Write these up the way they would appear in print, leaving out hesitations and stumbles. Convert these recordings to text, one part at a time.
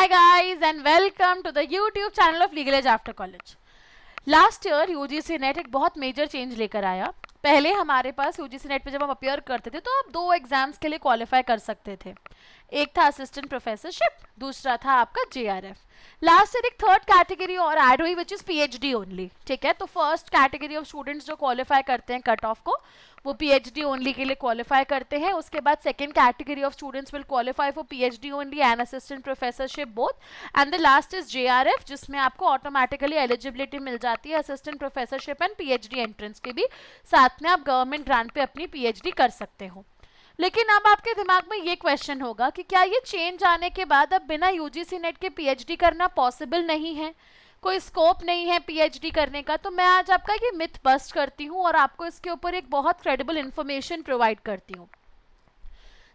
Hi guys and welcome to the YouTube channel of Legal Edge After College. Last year UGC net एक बहुत major change लेकर आया. पहले हमारे पास UGC net पे जब हम अपियर करते थे तो आप दो एग्जाम्स के लिए क्वालिफाई कर सकते थे. एक था असिस्टेंट प्रोफेसरशिप, दूसरा था आपका जेआरएफ. लास्ट ईयर एक थर्ड कैटेगरी और ऐड हुई विच इज पीएचडी ओनली. ठीक है, तो फर्स्ट कैटेगरी ऑफ स्टूडेंट्स जो क्वालिफाई करते हैं कट ऑफ को, वो पीएचडी ओनली के लिए क्वालिफाई करते हैं. उसके बाद second category of students will qualify for PhD only and assistant professorship both. And the last is JRF, जिसमें आपको ऑटोमेटिकली एलिजिबिलिटी मिल जाती है assistant professorship and PhD entrance के भी. साथ में आप गवर्नमेंट ग्रांट पे अपनी पीएचडी कर सकते हो. लेकिन अब आपके दिमाग में ये क्वेश्चन होगा कि क्या ये चेंज आने के बाद अब बिना यूजीसी नेट के पीएचडी करना पॉसिबल नहीं है, कोई स्कोप नहीं है पीएचडी करने का. तो मैं आज आपका ये मिथ बस्ट करती हूँ और आपको इसके ऊपर एक बहुत क्रेडिबल इंफॉर्मेशन प्रोवाइड करती हूँ.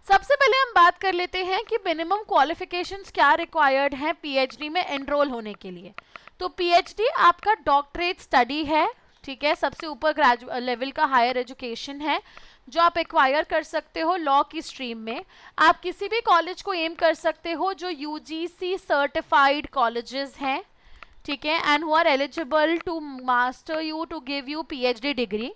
सबसे पहले हम बात कर लेते हैं कि मिनिमम क्वालिफिकेशंस क्या रिक्वायर्ड हैं पीएचडी में एनरोल होने के लिए. तो पीएचडी आपका डॉक्टरेट स्टडी है. ठीक है, सबसे ऊपर ग्रेजुएट लेवल का हायर एजुकेशन है जो आप एक्वायर कर सकते हो लॉ की स्ट्रीम में. आप किसी भी कॉलेज को एम कर सकते हो जो यूजीसी सर्टिफाइड कॉलेजेस हैं. ठीक है, and who are eligible to master you to give you PhD degree.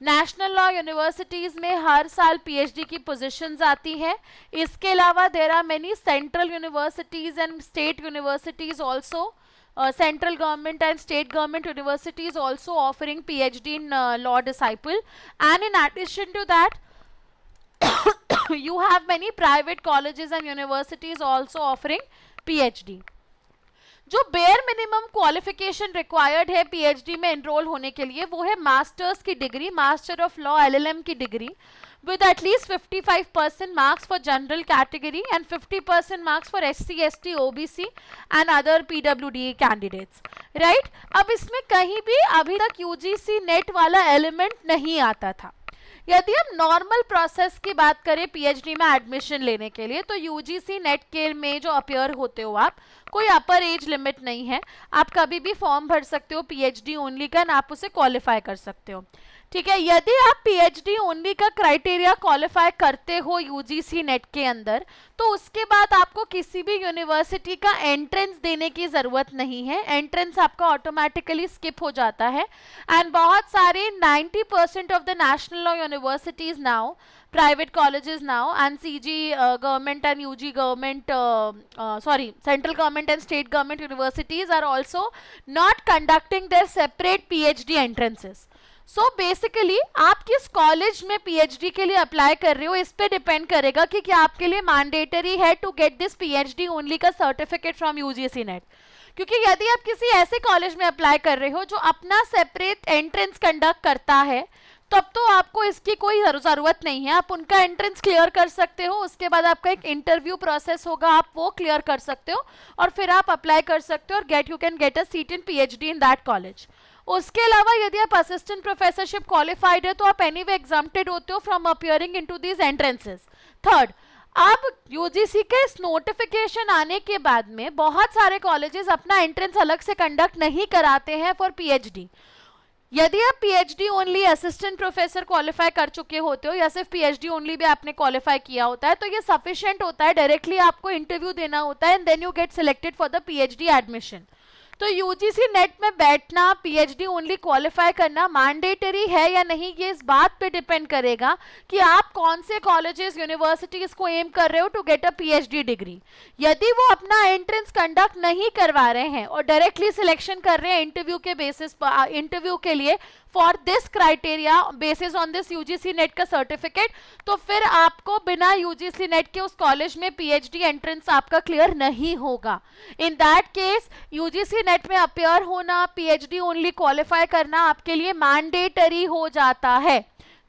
National law universities में हर साल पीएचडी की पोजीशंस आती है. इसके अलावा there are many central universities and state universities also. Central government and state government universities also offering PhD in law disciple, and in addition to that you have many private colleges and universities also offering PhD. जो bare minimum qualification required है PhD में enrol होने के लिए वो है masters की degree, master of law LLM की degree with at least 55% marks for general category and 50% marks for SC, ST, OBC and other PWD candidates. Right? अब इसमें कहीं भी अभी तक UGC नेट वाला एलिमेंट नहीं आता था. यदि हम नॉर्मल प्रोसेस की बात करें पीएचडी में एडमिशन लेने के लिए तो यूजीसी नेट के में जो अपियर होते हो आप, कोई अपर एज लिमिट नहीं है. आप कभी भी फॉर्म भर सकते हो पीएचडी ओनली का, आप उसे क्वालिफाई कर सकते हो. ठीक है, यदि आप पीएचडी ओनली का क्राइटेरिया क्वालिफाई करते हो यूजीसी नेट के अंदर तो उसके बाद आपको किसी भी यूनिवर्सिटी का एंट्रेंस देने की ज़रूरत नहीं है. एंट्रेंस आपका ऑटोमेटिकली स्किप हो जाता है. एंड बहुत सारे 90% of the national law universities now, private colleges now and CG government and UG government central government and state government universities are also not conducting their separate PhD entrances. So basically आप किस college में PhD के लिए apply कर रहे हो इस पे डिपेंड करेगा कि क्या आपके लिए मैंडेटरी है to get this PhD only का सर्टिफिकेट फ्रॉम यूजीसी नेट. क्योंकि यदि आप किसी ऐसे कॉलेज में अप्लाई कर रहे हो जो अपना सेपरेट एंट्रेंस कंडक्ट करता है तब तो आपको इसकी कोई ज़रूरत नहीं है. आप उनका एंट्रेंस क्लियर कर सकते हो, उसके बाद आपका एक इंटरव्यू प्रोसेस होगा, आप वो क्लियर कर सकते हो और फिर आप अप्लाई कर सकते हो और you can get a seat in PhD in that college. उसके अलावा यदि आप असिस्टेंट प्रोफेसरशिप क्वालिफाइड है तो आप एनीवे एग्जाम्प्टेड होते हो from appearing into these entrances. Third, अब यूजीसी के इस नोटिफिकेशन आने के बाद में बहुत सारे कॉलेजेस अपना एंट्रेंस अलग से कंडक्ट नहीं कराते हैं फॉर पीएचडी. यदि आप PhD only assistant professor qualify कर चुके होते हो या सिर्फ पीएचडी ओनली भी आपने क्वालिफाई किया होता है तो ये सफिशिएंट होता है. डायरेक्टली आपको इंटरव्यू देना होता है and then you get selected for the PhD admission. तो यूजीसी नेट में बैठना, पीएचडी ओनली क्वालिफाई करना मैंडेटरी है या नहीं ये इस बात पे डिपेंड करेगा कि आप कौन से कॉलेजेस यूनिवर्सिटीज को एम कर रहे हो to get a PhD degree. यदि वो अपना एंट्रेंस कंडक्ट नहीं करवा रहे हैं और डायरेक्टली सिलेक्शन कर रहे हैं इंटरव्यू के बेसिस पर, इंटरव्यू के लिए for this criteria basis on this UGC net का सर्टिफिकेट, तो फिर आपको बिना यूजीसी नेट के उस कॉलेज में पीएचडी एंट्रेंस आपका क्लियर नहीं होगा. In that case UGC NET में अपियर होना, पीएचडी ओनली क्वालिफाई करना आपके लिए मैंडेटरी हो जाता है.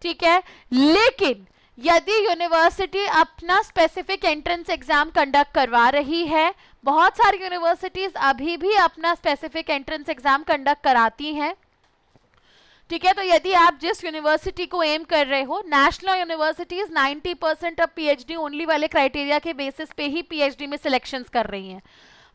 ठीक है, लेकिन यदि यूनिवर्सिटी अपना स्पेसिफिक एंट्रेंस एग्जाम कंडक्ट करवा रही है, बहुत सारी यूनिवर्सिटीज अभी भी अपना स्पेसिफिक एंट्रेंस एग्जाम कंडक्ट कराती हैं. ठीक है, तो यदि आप जिस यूनिवर्सिटी को एम कर रहे हो, नेशनल यूनिवर्सिटीज 90% अब पीएचडी ओनली वाले क्राइटेरिया के बेसिस पे ही पीएचडी में सिलेक्शंस कर रही हैं.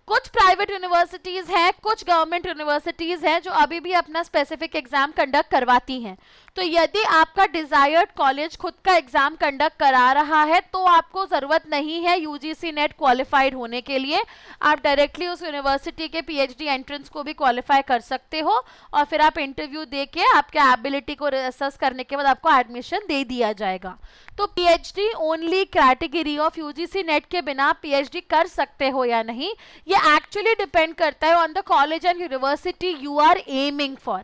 कुछ प्राइवेट यूनिवर्सिटीज हैं, कुछ गवर्नमेंट यूनिवर्सिटीज हैं जो अभी भी अपना स्पेसिफिक एग्जाम कंडक्ट करवाती हैं। तो यदि आपका डिजायर्ड कॉलेज खुद का एग्जाम कंडक्ट करा रहा है तो आपको जरूरत नहीं है यूजीसी नेट क्वालिफाइड होने के लिए। आप डायरेक्टली उस यूनिवर्सिटी के पीएचडी एंट्रेंस को भी क्वालिफाई कर सकते हो और फिर आप इंटरव्यू दे के आपके एबिलिटी को असेस करने के बाद आपको एडमिशन दे दिया जाएगा। तो PhD only category of UGC net के बिना पीएचडी कर सकते हो या नहीं, ये एक्चुअली डिपेंड करता है on the college and university you are aiming for.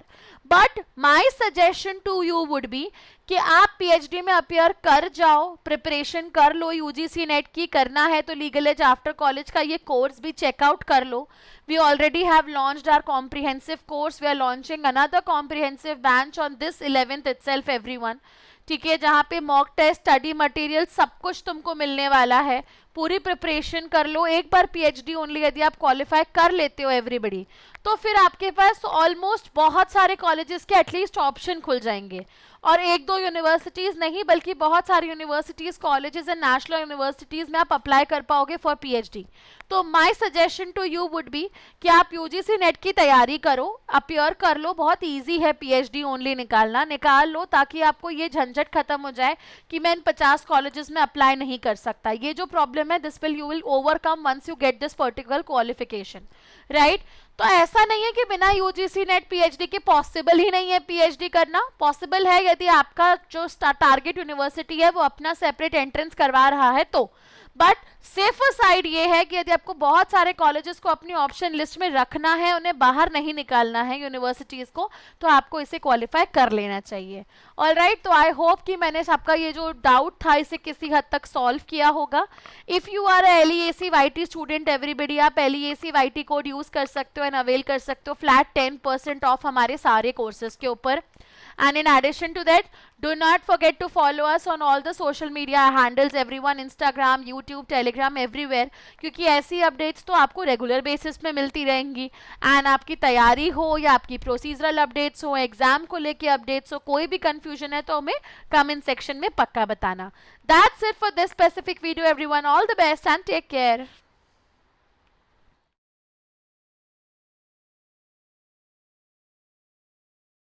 But my suggestion to you would be कि आप पीएचडी में अपियर कर जाओ, प्रिपरेशन कर लो यूजीसी नेट की। करना है तो लीगल एज आफ्टर कॉलेज का ये कोर्स भी चेकआउट कर लो। We already have launched our comprehensive course, we are launching another comprehensive batch on this 11th itself everyone, ठीक है, जहाँ पे मॉक टेस्ट, स्टडी मटेरियल सब कुछ तुमको मिलने वाला है। पूरी प्रिपरेशन कर लो। एक बार पीएचडी ओनली यदि आप क्वालिफाई कर लेते हो एवरीबडी, तो फिर आपके पास ऑलमोस्ट बहुत सारे कॉलेजेस के एटलीस्ट ऑप्शन खुल जाएंगे। और एक दो यूनिवर्सिटीज नहीं बल्कि बहुत सारी universities, colleges and national universities में आप अप्लाई कर पाओगे फॉर पीएचडी। तो my suggestion to you would be कि आप यूजीसी नेट की तैयारी करो, अपियर कर लो। बहुत इजी है पीएचडी ओनली निकालना, निकाल लो ताकि आपको ये झंझट खत्म हो जाए कि मैं इन 50 कॉलेजेस में अप्लाई नहीं कर सकता। ये जो प्रॉब्लम है this will you will overcome once you get this particular qualification, right. तो ऐसा नहीं है कि बिना यूजीसी नेट पीएचडी के पॉसिबल ही नहीं है पीएचडी करना। पॉसिबल है यदि आपका जो टारगेट यूनिवर्सिटी है वो अपना सेपरेट एंट्रेंस करवा रहा है तो। बट सेफर साइड ये है कि यदि आपको बहुत सारे कॉलेजेस को अपनी ऑप्शन लिस्ट में रखना है, उन्हें बाहर नहीं निकालना है यूनिवर्सिटीज को, तो आपको इसे क्वालिफाई कर लेना चाहिए। ऑलराइट, तो आई होप कि मैंने आपका ये जो डाउट था इसे किसी हद तक सॉल्व किया होगा। If you are LEAC YT student everybody, आप LEAC YT कोड यूज कर सकते हो एंड अवेल कर सकते हो फ्लैट 10% ऑफ हमारे सारे कोर्सेज के ऊपर। And in addition to that, do not forget to follow us on all the social media handles, everyone, Instagram, YouTube, Telegram, everywhere, क्योंकि ऐसी अपडेट्स तो आपको रेगुलर बेसिस में मिलती रहेंगी। एंड आपकी तैयारी हो या आपकी प्रोसीजरल अपडेट्स हो, एग्जाम को लेके अपडेट्स हो, कोई भी कंफ्यूजन है तो हमें कमेंट सेक्शन में पक्का बताना। That's it for this specific video, everyone. All the best and take care.